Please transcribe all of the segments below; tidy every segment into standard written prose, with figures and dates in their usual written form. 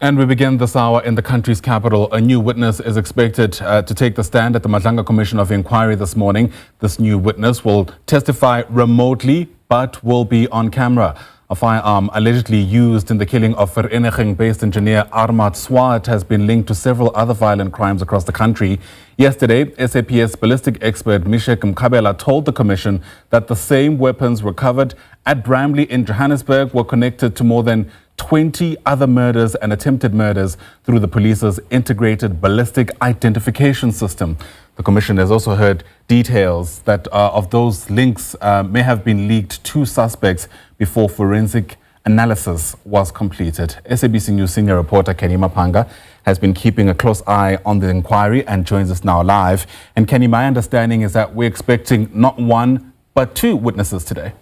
And we begin this hour in the country's capital. A new witness is expected to take the stand at the Madlanga Commission of Inquiry this morning. This new witness will testify remotely but will be on camera. A firearm allegedly used in the killing of Vereeniging Engineer Armand Swart has been linked to several other violent crimes across the country. Yesterday, SABC ballistic expert Mishack Mkhabela told the commission that the same weapons recovered at Bramley in Johannesburg were connected to more than 20 other murders and attempted murders through the police's integrated ballistic identification system. The commission has also heard details that of those links may have been leaked to suspects before forensic analysis was completed. SABC News senior reporter Canny Maphanga has been keeping a close eye on the inquiry and joins us now live. And Canny, my understanding is that we're expecting not one but two witnesses today.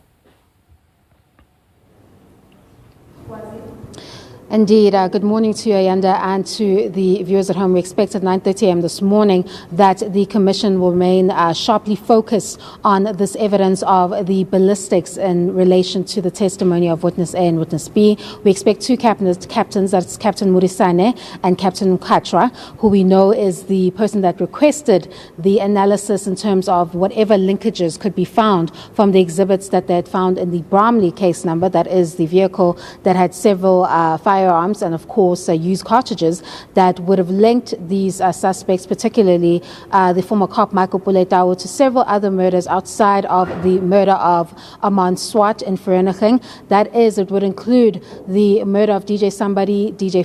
Indeed. Good morning to you, Ayanda, and to the viewers at home. We expect at 9:30 a.m. this morning that the Commission will remain sharply focused on this evidence of the ballistics in relation to the testimony of Witness A and Witness B. We expect two captains, that's Captain Murisane and Captain Mkhatshwa, who we know is the person that requested the analysis in terms of whatever linkages could be found from the exhibits that they had found in the Bramley case number, that is the vehicle that had several firearms and, of course, used cartridges that would have linked these suspects, particularly the former cop Michael Puletau, to several other murders outside of the murder of Armand Swart in Vereeniging. That is, it would include the murder of DJ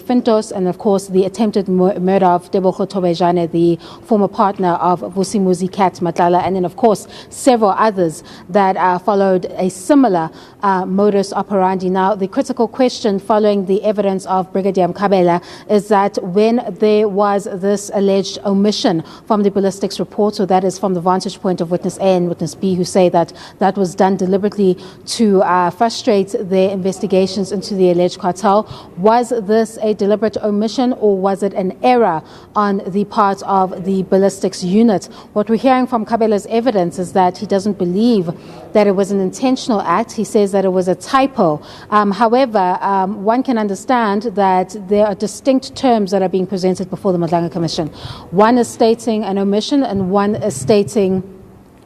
Fintos, and, of course, the attempted murder of Tebogo Tobejane, the former partner of Vusimuzi Cat Matlala, and then, of course, several others that followed a similar modus operandi. Now, the critical question following the evidence of Brigadier Mkhabela is that when there was this alleged omission from the ballistics report, so that is from the vantage point of Witness A and Witness B, who say that that was done deliberately to frustrate their investigations into the alleged cartel, was this a deliberate omission or was it an error on the part of the ballistics unit? What we're hearing from Mkhabela's evidence is that he doesn't believe that it was an intentional act. He says that it was a typo. However, one can understand that there are distinct terms that are being presented before the Madlanga Commission. One is stating an omission and one is stating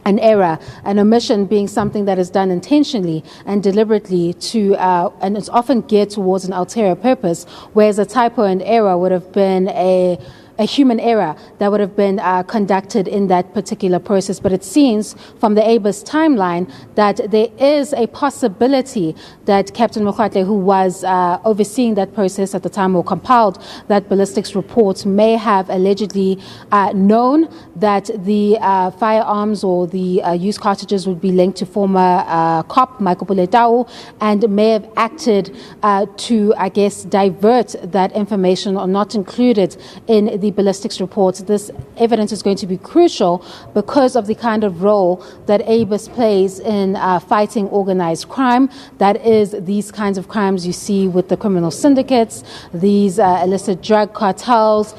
an error, an omission being something that is done intentionally and deliberately to, and it's often geared towards an ulterior purpose, whereas a typo and error would have been a human error that would have been conducted in that particular process. But it seems from the ABIS timeline that there is a possibility that Captain Mokhatle, who was overseeing that process at the time or compiled that ballistics report, may have allegedly known that the firearms or the used cartridges would be linked to former cop Michael Puletau and may have acted to, I guess, divert that information or not include it in the ballistics reports. This evidence is going to be crucial because of the kind of role that ABIS plays in fighting organized crime. That is these kinds of crimes you see with the criminal syndicates, these illicit drug cartels,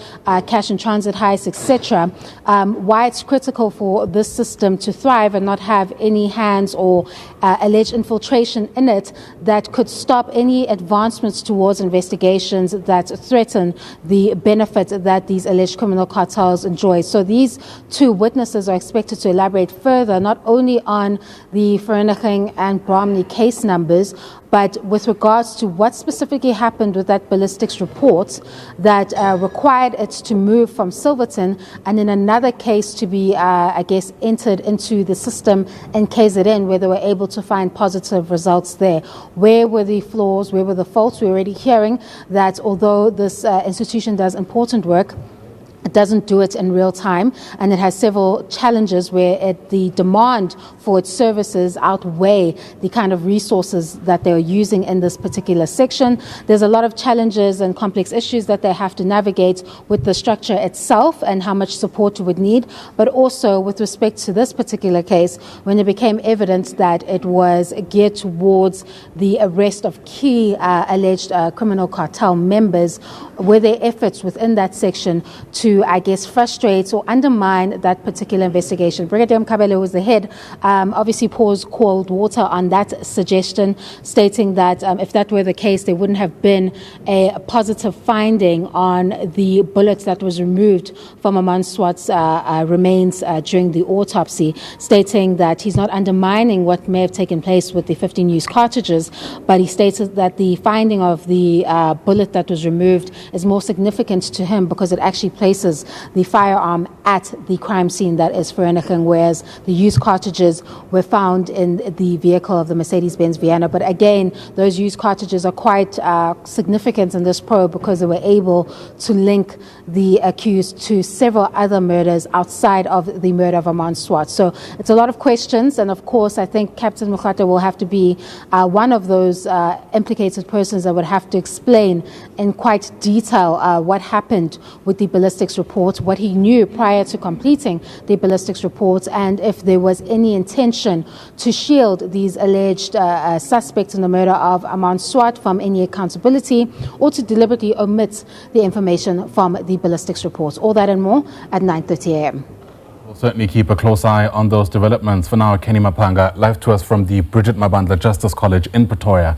cash and transit heists, etc. Why it's critical for this system to thrive and not have any hands or alleged infiltration in it that could stop any advancements towards investigations that threaten the benefit that these alleged criminal cartels enjoy. So these two witnesses are expected to elaborate further, not only on the Vereeniging and Bramley case numbers, but with regards to what specifically happened with that ballistics report that required it to move from Silverton and in another case to be, I guess, entered into the system in KZN, where they were able to find positive results there. Where were the flaws? Where were the faults? We're already hearing that although this institution does important work, it doesn't do it in real time, and it has several challenges where the demand for its services outweigh the kind of resources that they're using in this particular section. There's a lot of challenges and complex issues that they have to navigate with the structure itself and how much support it would need, but also with respect to this particular case, when it became evident that it was geared towards the arrest of key alleged criminal cartel members, were there efforts within that section to to, I guess, frustrate or undermine that particular investigation. Brigadier Mkhabela, who was the head, obviously pours cold water on that suggestion, stating that if that were the case, there wouldn't have been a positive finding on the bullet that was removed from Armand Swart's remains during the autopsy, stating that he's not undermining what may have taken place with the 15 used cartridges, but he stated that the finding of the bullet that was removed is more significant to him because it actually places the firearm at the crime scene, that is Vereeniging, whereas the used cartridges were found in the vehicle of the Mercedes-Benz Vienna. But again, those used cartridges are quite significant in this probe because they were able to link the accused to several other murders outside of the murder of Armand Swart. So it's a lot of questions, and of course I think Captain Mkhabela will have to be one of those implicated persons that would have to explain in quite detail what happened with the ballistics report, what he knew prior to completing the ballistics report, and if there was any intention to shield these alleged suspects in the murder of Armand Swart from any accountability, or to deliberately omit the information from the ballistics report. All that and more at 9:30 a.m. We'll certainly keep a close eye on those developments. For now, Canny Maphanga, live to us from the Bridget Mabandla Justice College in Pretoria.